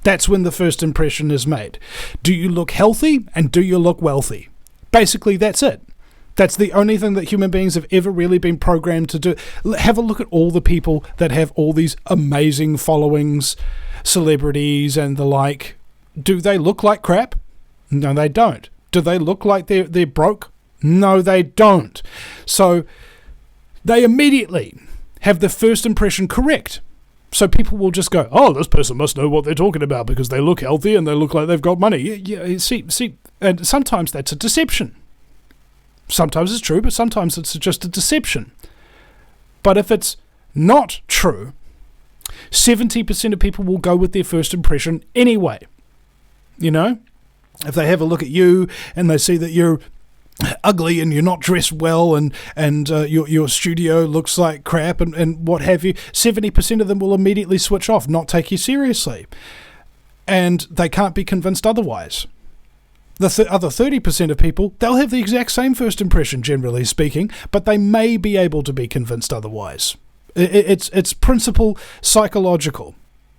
that's when the first impression is made. Do you look healthy and do you look wealthy? Basically, that's it. That's the only thing that human beings have ever really been programmed to do. Have a look at all the people that have all these amazing followings, celebrities and the like. Do they look like crap? No, they don't. Do they look like they're broke? No, they don't. So they immediately have the first impression correct. So people will just go, oh, this person must know what they're talking about because they look healthy and they look like they've got money. Yeah, see, and sometimes that's a deception. Sometimes it's true, but sometimes it's just a deception. But if it's not true, 70% of people will go with their first impression anyway. You know? If they have a look at you and they see that you're ugly and you're not dressed well and your studio looks like crap and what have you, 70% of them will immediately switch off, not take you seriously. And they can't be convinced otherwise. The other 30% of people, they'll have the exact same first impression, generally speaking, but they may be able to be convinced otherwise. It's principle psychological.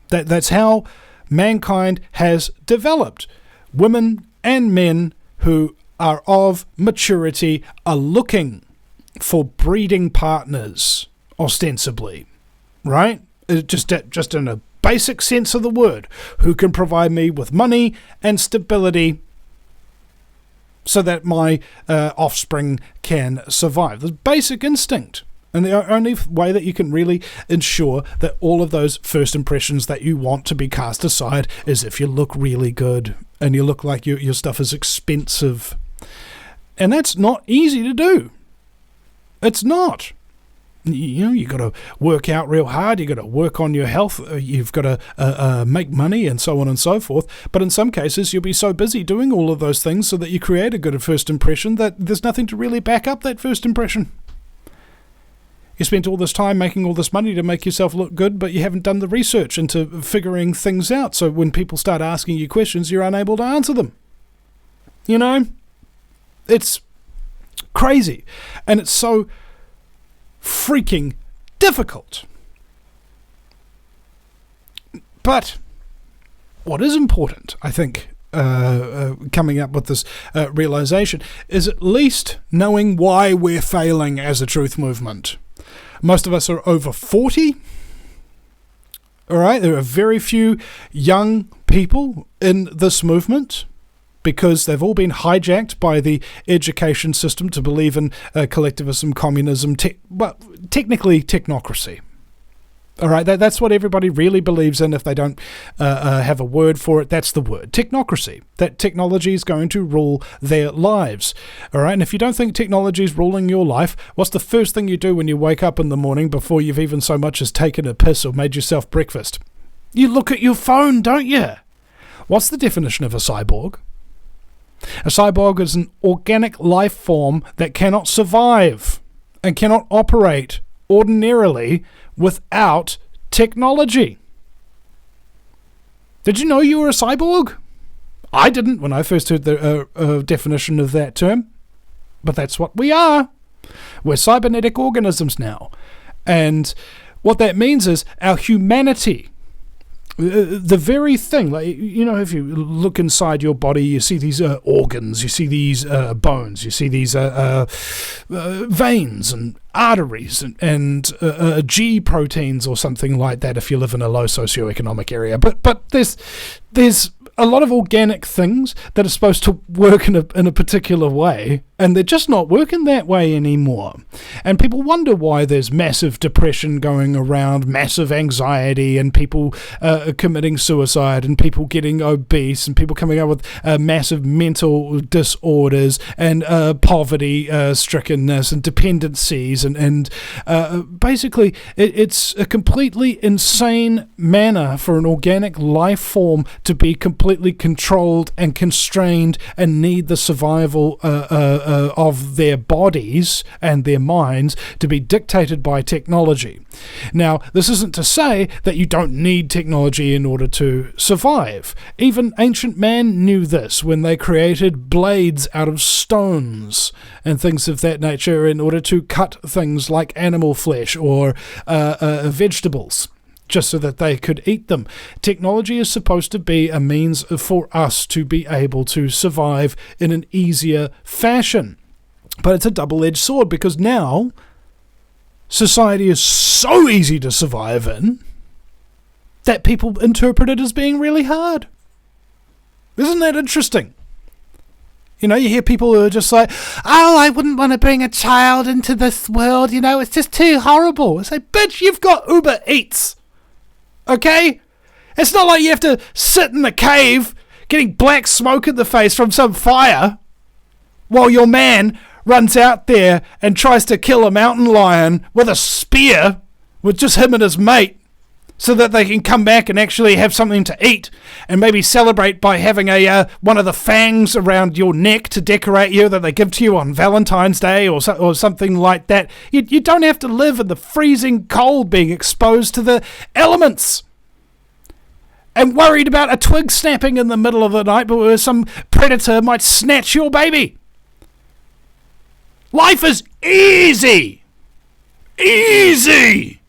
That's how mankind has developed. Women and men who are of maturity are looking for breeding partners, ostensibly, right? Just in a basic sense of the word, who can provide me with money and stability so that my offspring can survive. The basic instinct. And the only way that you can really ensure that all of those first impressions that you want to be cast aside is if you look really good and you look like your stuff is expensive. And that's not easy to do. It's not. You know, you got to work out real hard. You got to work on your health. You've got to make money and so on and so forth. But in some cases, you'll be so busy doing all of those things so that you create a good first impression that there's nothing to really back up that first impression. You spent all this time making all this money to make yourself look good, but you haven't done the research into figuring things out. So when people start asking you questions, you're unable to answer them. You know? It's crazy. And it's so freaking difficult. But what is important, I think, coming up with this realization, is at least knowing why we're failing as a truth movement. Most of us are over 40. All right, there are very few young people in this movement because they've all been hijacked by the education system to believe in collectivism, communism, technically technocracy. All right, that's what everybody really believes in. If they don't have a word for it, that's the word. Technocracy. That technology is going to rule their lives. All right, and if you don't think technology is ruling your life, what's the first thing you do when you wake up in the morning before you've even so much as taken a piss or made yourself breakfast? You look at your phone, don't you? What's the definition of a cyborg? A cyborg is an organic life form that cannot survive and cannot operate ordinarily without technology. Did you know you were a cyborg? I didn't when I first heard the definition of that term, but that's what we are. We're cybernetic organisms now. And what that means is our humanity, the very thing, like, you know, if you look inside your body, you see these organs, you see these bones, you see these veins and arteries and G proteins or something like that if you live in a low socioeconomic area. But there's a lot of organic things that are supposed to work in a particular way, and they're just not working that way anymore. And people wonder why there's massive depression going around, massive anxiety, and people committing suicide, and people getting obese, and people coming up with massive mental disorders, and poverty strickenness, and dependencies, and basically it's a completely insane manner for an organic life form to be completely controlled and constrained and need the survival of their bodies and their minds to be dictated by technology. Now, this isn't to say that you don't need technology in order to survive. Even ancient man knew this when they created blades out of stones and things of that nature in order to cut things like animal flesh or vegetables, just so that they could eat them. Technology is supposed to be a means for us to be able to survive in an easier fashion. But it's a double-edged sword, because now society is so easy to survive in that people interpret it as being really hard. Isn't that interesting? You know, you hear people who are just like, oh, I wouldn't want to bring a child into this world, you know, it's just too horrible. It's like, bitch, you've got Uber Eats. Okay? It's not like you have to sit in the cave getting black smoke in the face from some fire while your man runs out there and tries to kill a mountain lion with a spear with just him and his mate so that they can come back and actually have something to eat and maybe celebrate by having a one of the fangs around your neck to decorate you that they give to you on Valentine's Day or something like that. You don't have to live in the freezing cold being exposed to the elements and worried about a twig snapping in the middle of the night where some predator might snatch your baby. Life is easy. Easy.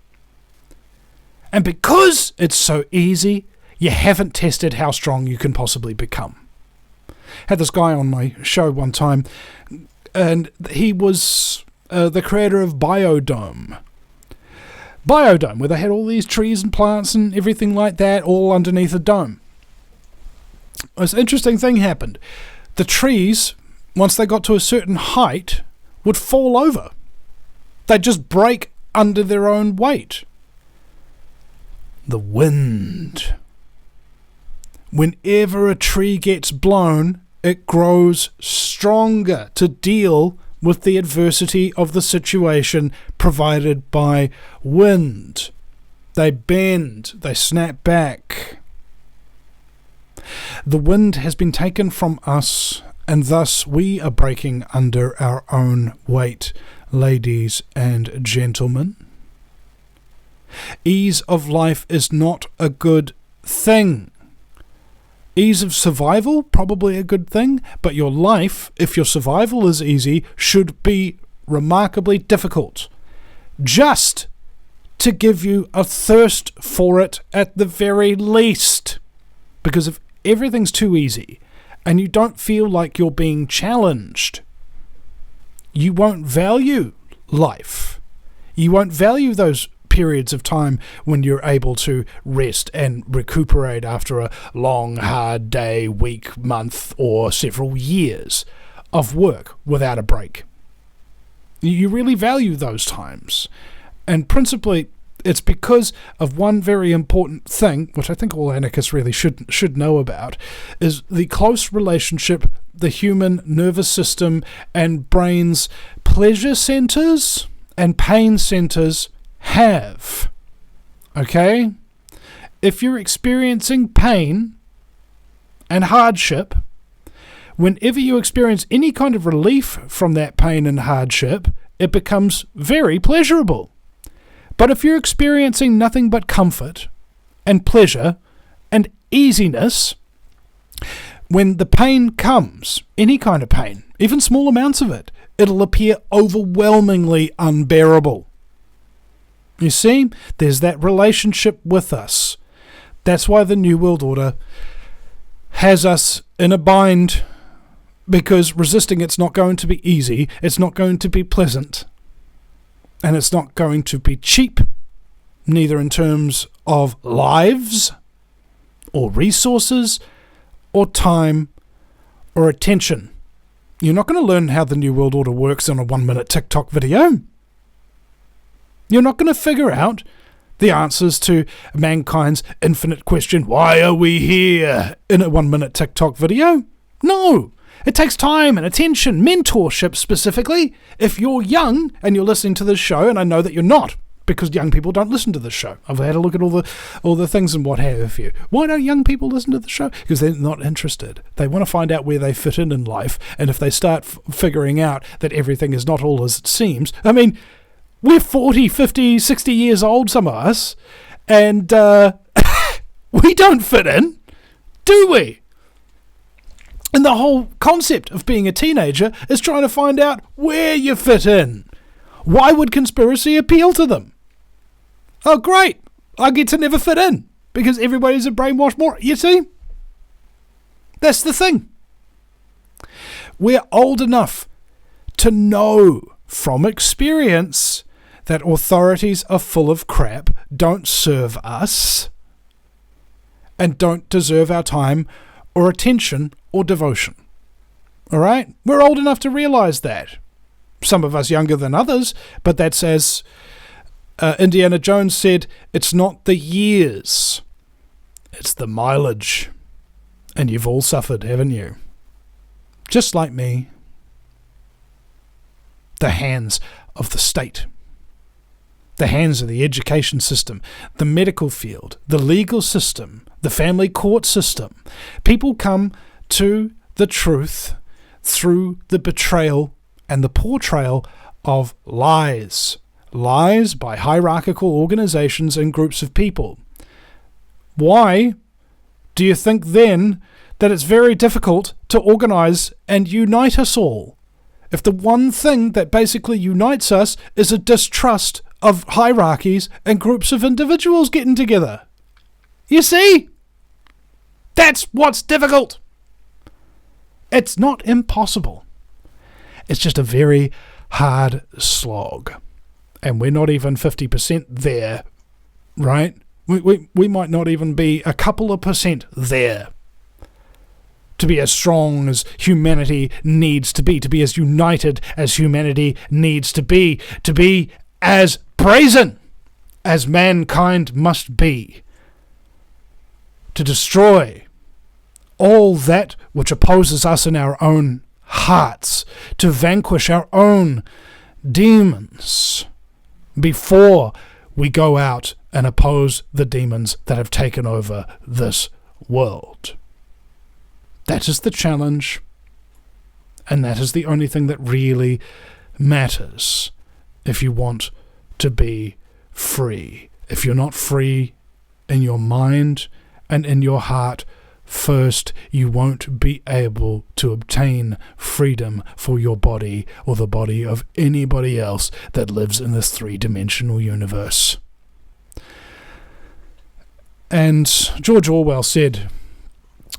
And because it's so easy, you haven't tested how strong you can possibly become. Had this guy on my show one time, and he was the creator of Biodome. Biodome, where they had all these trees and plants and everything like that, all underneath a dome. This interesting thing happened. The trees, once they got to a certain height, would fall over. They'd just break under their own weight. The wind. Whenever a tree gets blown, it grows stronger to deal with the adversity of the situation provided by wind. They bend, they snap back. The wind has been taken from us, and thus we are breaking under our own weight, ladies and gentlemen. Ease of life is not a good thing. Ease of survival, probably a good thing, but your life, if your survival is easy, should be remarkably difficult. Just to give you a thirst for it at the very least. Because if everything's too easy and you don't feel like you're being challenged, you won't value life. You won't value those periods of time when you're able to rest and recuperate after a long, hard day, week, month, or several years of work without a break. You really value those times. And principally, it's because of one very important thing, which I think all anarchists really should know about, is the close relationship the human nervous system and brain's pleasure centers and pain centers have. Okay? If you're experiencing pain and hardship, whenever you experience any kind of relief from that pain and hardship, it becomes very pleasurable. But if you're experiencing nothing but comfort and pleasure and easiness, when the pain comes, any kind of pain, even small amounts of it, it'll appear overwhelmingly unbearable. You see, there's that relationship with us. That's why the New World Order has us in a bind, because resisting it's not going to be easy, it's not going to be pleasant, and it's not going to be cheap, neither in terms of lives or resources or time or attention. You're not going to learn how the New World Order works on a 1-minute TikTok video. You're not going to figure out the answers to mankind's infinite question, why are we here, in a 1-minute TikTok video. No, it takes time and attention, mentorship specifically. If you're young and you're listening to this show, and I know that you're not, because young people don't listen to this show. I've had a look at all the things and what have you. Why don't young people listen to the show? Because they're not interested. They want to find out where they fit in life, and if they start figuring out that everything is not all as it seems, I mean, we're 40, 50, 60 years old, some of us, and we don't fit in, do we? And the whole concept of being a teenager is trying to find out where you fit in. Why would conspiracy appeal to them? Oh, great. I get to never fit in because everybody's a brainwashed moron. You see? That's the thing. We're old enough to know from experience that authorities are full of crap, don't serve us, and don't deserve our time or attention or devotion. All right? We're old enough to realize that. Some of us younger than others, but that's as Indiana Jones said, it's not the years, it's the mileage. And you've all suffered, haven't you? Just like me. The hands of the state. The hands of the education system, the medical field, the legal system, the family court system. People come to the truth through the betrayal and the portrayal of lies. Lies by hierarchical organizations and groups of people. Why do you think then that it's very difficult to organize and unite us all? If the one thing that basically unites us is a distrust of hierarchies and groups of individuals getting together. You see? That's what's difficult. It's not impossible. It's just a very hard slog. And we're not even 50% there, right? We might not even be a couple of percent there to be as strong as humanity needs to be as united as humanity needs to be as brazen as mankind must be, to destroy all that which opposes us in our own hearts, to vanquish our own demons before we go out and oppose the demons that have taken over this world. That is the challenge, and that is the only thing that really matters if you want to be free. If you're not free in your mind and in your heart first, you won't be able to obtain freedom for your body or the body of anybody else that lives in this three-dimensional universe. And George Orwell said,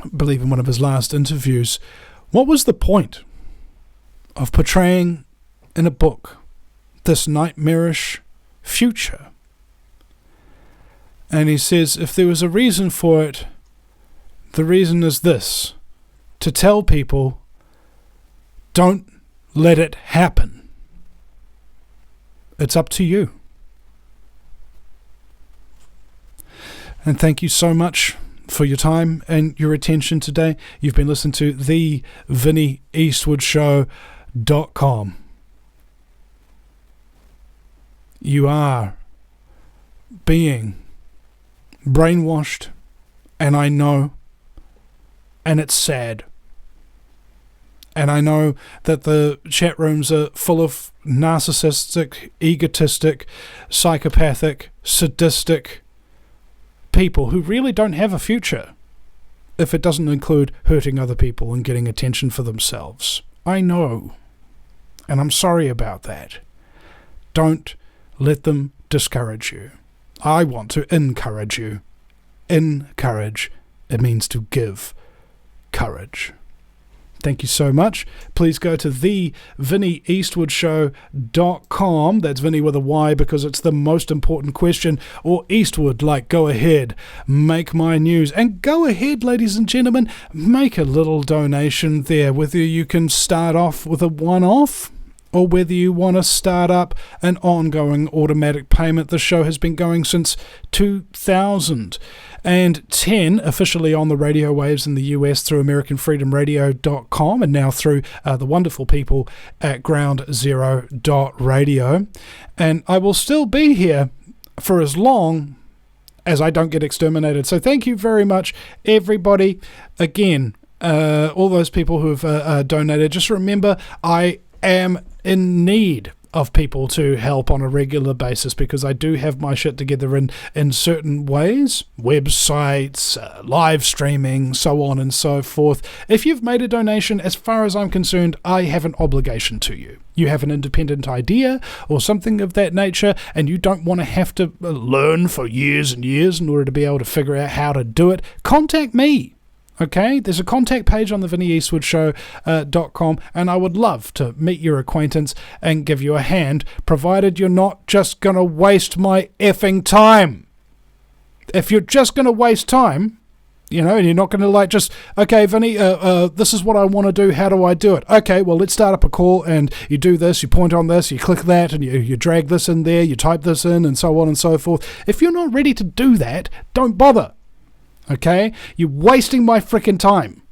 I believe in one of his last interviews, what was the point of portraying in a book this nightmarish future? And he says, if there was a reason for it, the reason is this: to tell people, don't let it happen. It's up to you. And thank you so much for your time and your attention today. You've been listening to the Vinny Eastwood Show.com. You are being brainwashed, and I know, and it's sad. And I know that the chat rooms are full of narcissistic, egotistic, psychopathic, sadistic people who really don't have a future if it doesn't include hurting other people and getting attention for themselves. I know. And I'm sorry about that. Don't let them discourage you. I want to encourage you. Encourage. It means to give courage. Thank you so much. Please go to thevinnieeastwoodshow.com. That's Vinny with a Y because it's the most important question. Or Eastwood, like go ahead, make my news. And go ahead, ladies and gentlemen, make a little donation there. Whether you can start off with a one-off or whether you want to start up an ongoing automatic payment. The show has been going since 2010, officially on the radio waves in the US through AmericanFreedomRadio.com and now through the wonderful people at GroundZero.radio. And I will still be here for as long as I don't get exterminated. So thank you very much, everybody. Again, all those people who have donated, just remember I am in need of people to help on a regular basis because I do have my shit together in certain ways, websites, live streaming, so on and so forth. If you've made a donation, as far as I'm concerned, I have an obligation to you. You have an independent idea or something of that nature, and you don't want to have to learn for years and years in order to be able to figure out how to do it, contact me. Okay, there's a contact page on the VinnyEastwoodShow.com, and I would love to meet your acquaintance and give you a hand, provided you're not just going to waste my effing time. If you're just going to waste time, and you're not going to okay, Vinny, this is what I want to do, how do I do it? Okay, well, let's start up a call, and you do this, you point on this, you click that, and you drag this in there, you type this in, and so on and so forth. If you're not ready to do that, don't bother. Okay? You're wasting my frickin' time.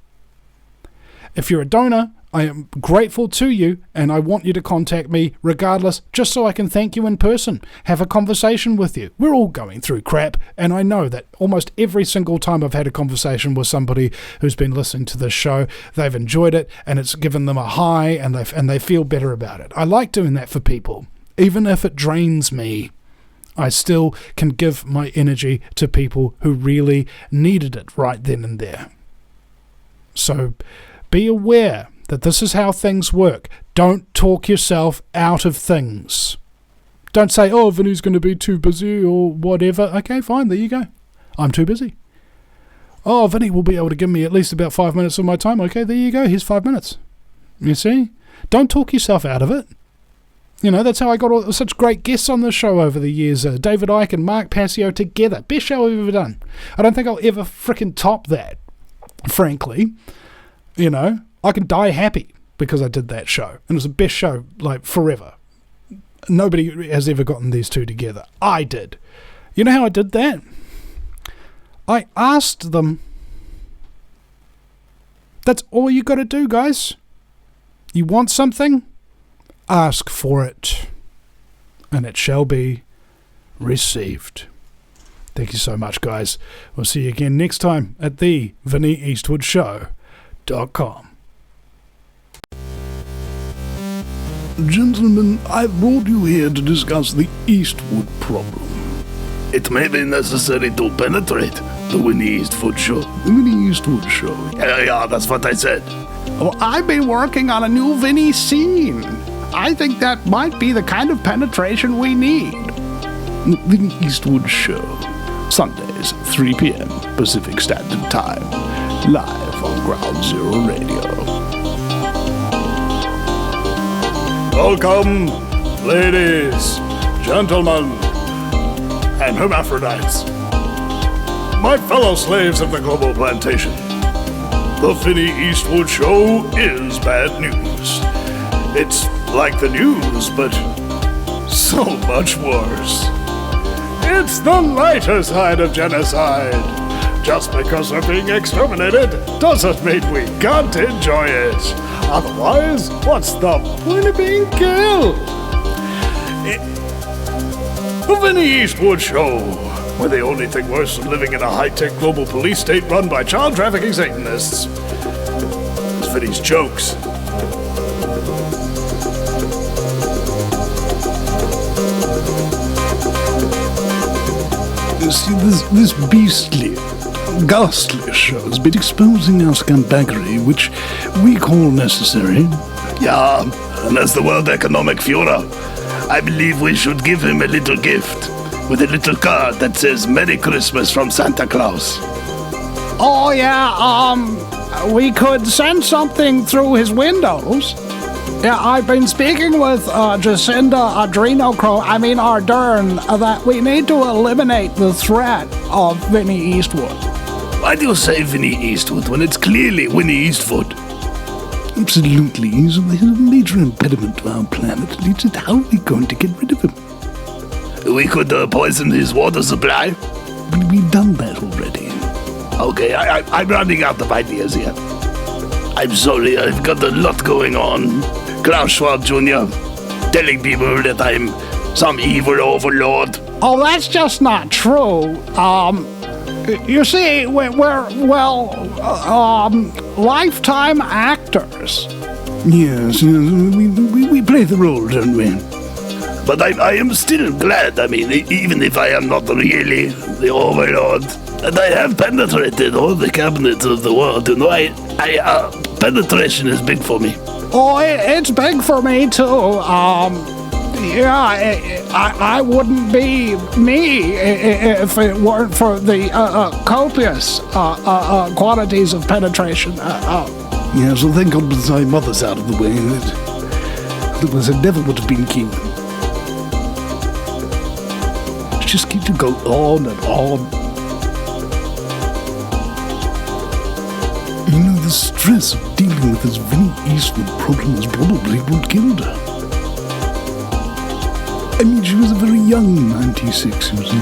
If you're a donor, I am grateful to you, and I want you to contact me regardless, just so I can thank you in person, have a conversation with you. We're all going through crap, and I know that almost every single time I've had a conversation with somebody who's been listening to this show, they've enjoyed it, and it's given them a high, and they feel better about it. I like doing that for people, even if it drains me. I still can give my energy to people who really needed it right then and there. So be aware that this is how things work. Don't talk yourself out of things. Don't say, oh, Vinny's going to be too busy or whatever. Okay, fine, there you go. I'm too busy. Oh, Vinny will be able to give me at least about 5 minutes of my time. Okay, there you go. Here's 5 minutes. You see? Don't talk yourself out of it. That's how I got such great guests on the show over the years. David Icke and Mark Passio together. Best show I've ever done. I don't think I'll ever frickin' top that, frankly. I can die happy because I did that show. And it was the best show, forever. Nobody has ever gotten these two together. I did. You know how I did that? I asked them. That's all you got to do, guys. You want something? Ask for it, and it shall be received. Thank you so much, guys. We'll see you again next time at the VinnyEastwoodShow.com. Gentlemen, I've brought you here to discuss the Eastwood problem. It may be necessary to penetrate the Vinny Eastwood Show. The Vinny Eastwood Show. Yeah, that's what I said. Well, I've been working on a new Vinny scene. I think that might be the kind of penetration we need. The Vinny Eastwood Show. Sundays, 3 p.m. Pacific Standard Time. Live on Ground Zero Radio. Welcome, ladies, gentlemen, and hermaphrodites. My fellow slaves of the global plantation. The Vinny Eastwood Show is bad news. It's like the news, but so much worse. It's the lighter side of genocide. Just because we're being exterminated doesn't mean we can't enjoy it. Otherwise, what's the point of being killed? The Vinny Eastwood Show, where the only thing worse than living in a high-tech global police state run by child trafficking Satanists is Vinny's jokes. You see, this beastly, ghastly show has been exposing our scumbaggery, which we call necessary. Yeah, and as the World Economic Führer, I believe we should give him a little gift with a little card that says Merry Christmas from Santa Claus. Oh, yeah, we could send something through his windows. Yeah, I've been speaking with Jacinda Ardern that we need to eliminate the threat of Vinny Eastwood. Why do you say Vinny Eastwood when it's clearly Winnie Eastwood? Absolutely, he's a major impediment to our planet. It's how are we going to get rid of him? We could poison his water supply. But we've done that already. Okay, I'm running out of ideas here. I'm sorry, I've got a lot going on. Klaus Schwab Jr. telling people that I'm some evil overlord. Oh, that's just not true. You see, we're lifetime actors. Yes, we play the role, don't we? But I am still glad, even if I am not really the overlord, that I have penetrated all the cabinets of the world. Penetration is big for me. Oh, it's big for me, too. I wouldn't be me if it weren't for the copious quantities of penetration. Yeah, so thank God my mother's out of the way. Otherwise I never would have been king. Just keep to go on and on. You know, the stress of dealing with this Vinny Eastwood problem is probably what killed her. I mean, she was a very young 96, wasn't she?